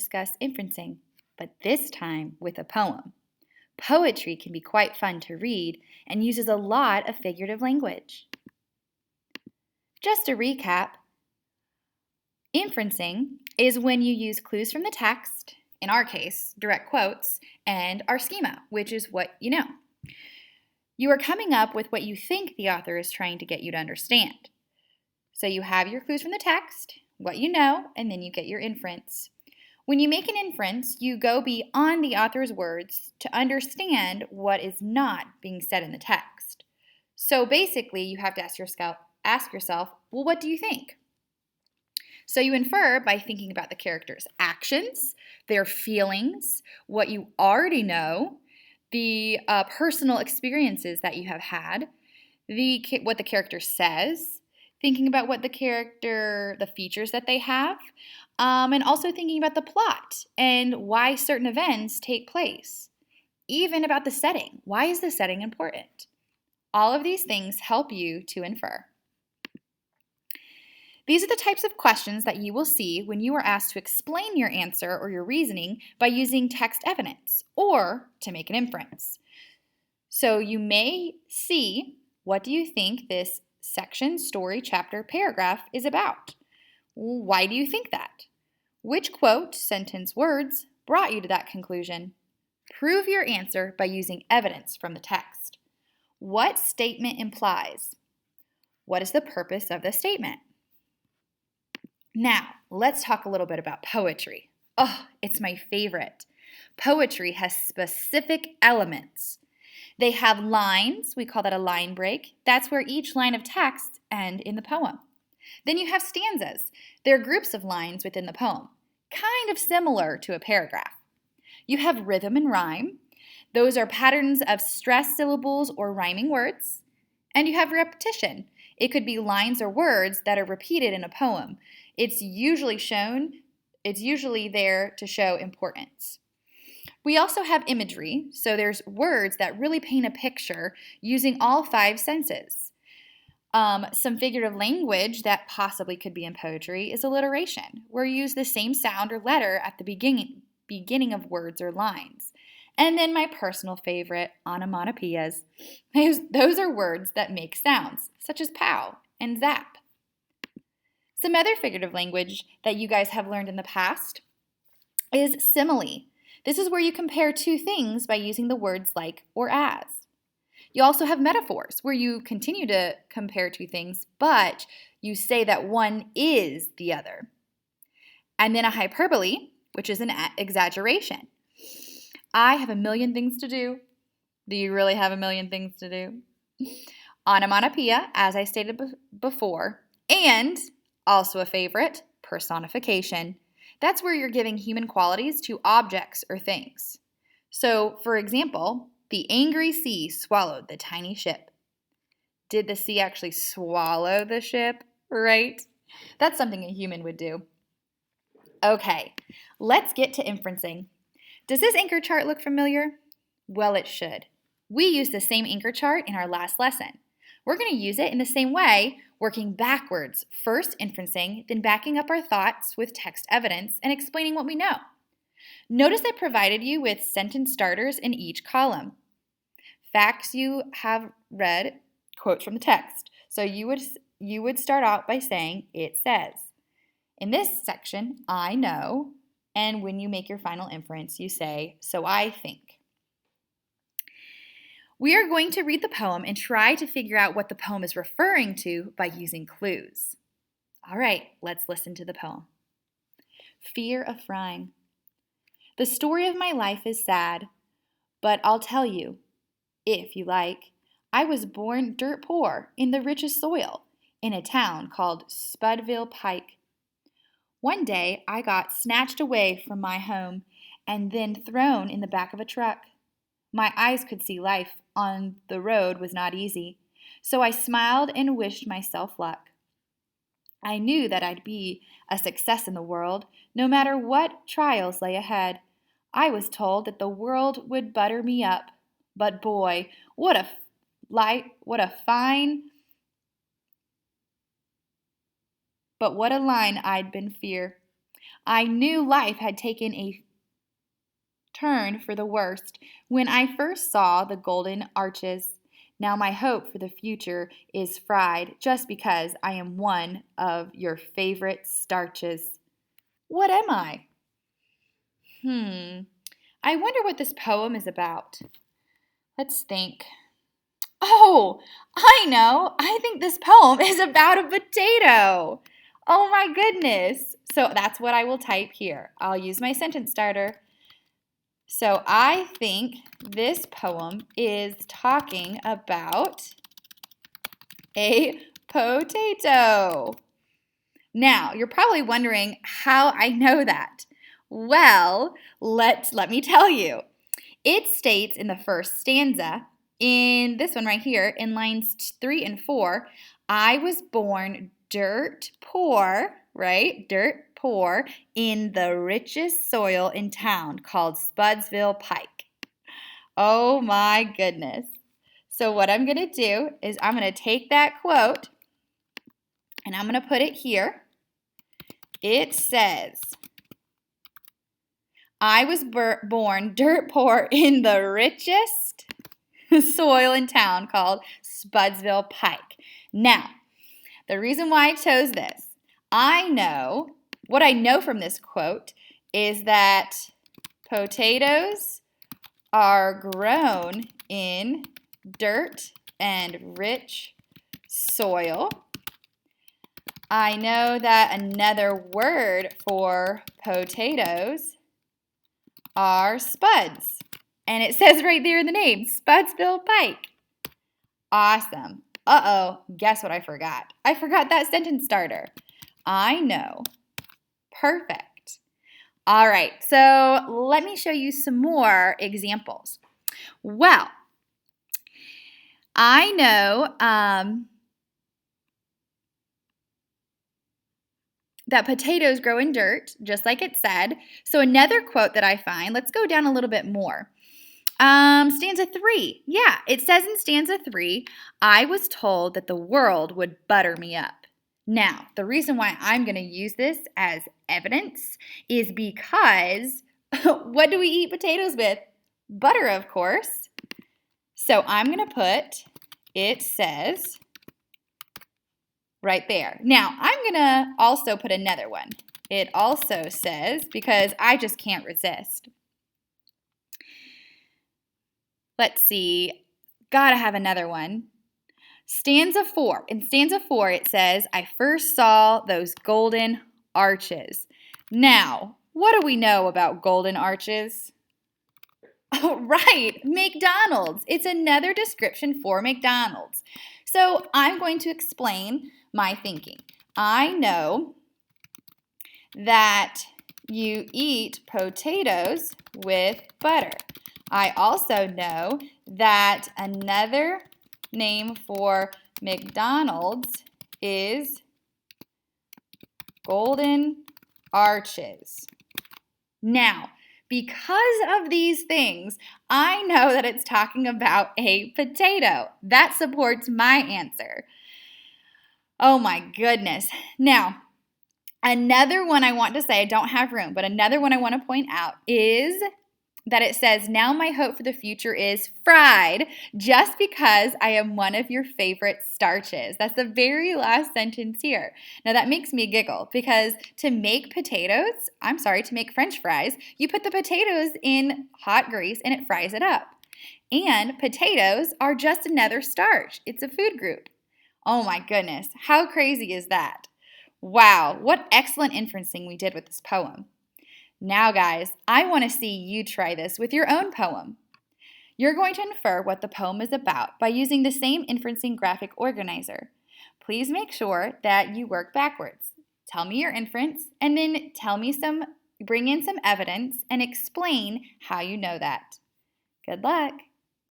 discuss inferencing, but this time with a poem. Poetry can be quite fun to read and uses a lot of figurative language. Just to recap, inferencing is when you use clues from the text, in our case, direct quotes, and our schema, which is what you know. You are coming up with what you think the author is trying to get you to understand. So you have your clues from the text, what you know, and then you get your inference. When you make an inference, you go beyond the author's words to understand what is not being said in the text. So basically, you have to ask yourself, well, what do you think? So you infer by thinking about the character's actions, their feelings, what you already know, the personal experiences that you have had, what the character says, thinking about what the features that they have, and also thinking about the plot and why certain events take place. Even about the setting. Why is the setting important? All of these things help you to infer. These are the types of questions that you will see when you are asked to explain your answer or your reasoning by using text evidence or to make an inference. So you may see, what do you think this section, story, chapter, paragraph is about? Why do you think that? Which quote, sentence, words brought you to that conclusion? Prove your answer by using evidence from the text. What statement implies? What is the purpose of the statement? Now, let's talk a little bit about poetry. Oh, it's my favorite. Poetry has specific elements. They have lines, we call that a line break. That's where each line of text ends in the poem. Then you have stanzas. They're groups of lines within the poem, kind of similar to a paragraph. You have rhythm and rhyme. Those are patterns of stressed syllables or rhyming words. And you have repetition. It could be lines or words that are repeated in a poem. It's usually there to show importance. We also have imagery, so there's words that really paint a picture using all 5 senses. Some figurative language that possibly could be in poetry is alliteration, where you use the same sound or letter at the beginning of words or lines. And then my personal favorite, onomatopoeias. Those are words that make sounds, such as pow and zap. Some other figurative language that you guys have learned in the past is simile. This is where you compare two things by using the words like or as. You also have metaphors, where you continue to compare two things, but you say that one is the other. And then a hyperbole, which is an exaggeration. I have a million things to do. Do you really have a million things to do? Onomatopoeia, as I stated before, and also a favorite, personification. That's where you're giving human qualities to objects or things. So, for example, the angry sea swallowed the tiny ship. Did the sea actually swallow the ship, right? That's something a human would do. Okay, let's get to inferencing. Does this anchor chart look familiar? Well, it should. We used the same anchor chart in our last lesson. We're going to use it in the same way, working backwards, first inferencing, then backing up our thoughts with text evidence and explaining what we know. Notice I provided you with sentence starters in each column. Facts you have read, quotes from the text. So you would start out by saying, it says. In this section, I know, and when you make your final inference, you say, so I think. We are going to read the poem and try to figure out what the poem is referring to by using clues. All right, let's listen to the poem. Fear of frying. The story of my life is sad, but I'll tell you, if you like. I was born dirt poor in the richest soil in a town called Spudville Pike. One day I got snatched away from my home and then thrown in the back of a truck. My eyes could see life on the road was not easy, so I smiled and wished myself luck. I knew that I'd be a success in the world, no matter what trials lay ahead. I was told that the world would butter me up, but boy, what a line I'd been fear. I knew life had taken a turn for the worst when I first saw the golden arches. Now my hope for the future is fried just because I am one of your favorite starches. What am I? I wonder what this poem is about. Let's think. Oh, I know. I think this poem is about a potato. Oh my goodness. So that's what I will type here. I'll use my sentence starter. So I think this poem is talking about a potato. Now, you're probably wondering how I know that. Well, let me tell you. It states in the first stanza, in this one right here, in lines 3 and 4, I was born dirt poor, right? Dirt poor in the richest soil in town called Spudsville Pike. Oh my goodness. So what I'm going to do is I'm going to take that quote and I'm going to put it here. It says, I was born dirt poor in the richest soil in town called Spudsville Pike. Now, the reason why I chose this, what I know from this quote is that potatoes are grown in dirt and rich soil. I know that another word for potatoes are spuds. And it says right there in the name, Spudsville Pike. Awesome. Uh-oh, guess what I forgot? I forgot that sentence starter. I know. Perfect. All right, so let me show you some more examples. Well, I know that potatoes grow in dirt, just like it said. So another quote that I find, let's go down a little bit more. Stanza 3. Yeah, it says in stanza 3, I was told that the world would butter me up. Now, the reason why I'm going to use this as evidence is because what do we eat potatoes with? Butter, of course. So I'm going to put, it says, right there. Now, I'm going to also put another one. It also says, because I just can't resist. Let's see. Gotta have another one. Stanza 4. In stanza 4, it says, I first saw those golden arches. Now, what do we know about golden arches? Oh, right, McDonald's. It's another description for McDonald's. So I'm going to explain my thinking. I know that you eat potatoes with butter. I also know that another name for McDonald's is golden arches. Now, because of these things, I know that it's talking about a potato. That supports my answer. Oh my goodness. Now, another one I want to say, I don't have room, but another one I want to point out is that it says, now my hope for the future is fried just because I am one of your favorite starches. That's the very last sentence here. Now that makes me giggle because to make French fries, you put the potatoes in hot grease and it fries it up. And potatoes are just another starch. It's a food group. Oh my goodness, how crazy is that? Wow, what excellent inferencing we did with this poem. Now, guys, I want to see you try this with your own poem. You're going to infer what the poem is about by using the same inferencing graphic organizer. Please make sure that you work backwards. Tell me your inference, and then bring in some evidence and explain how you know that. Good luck.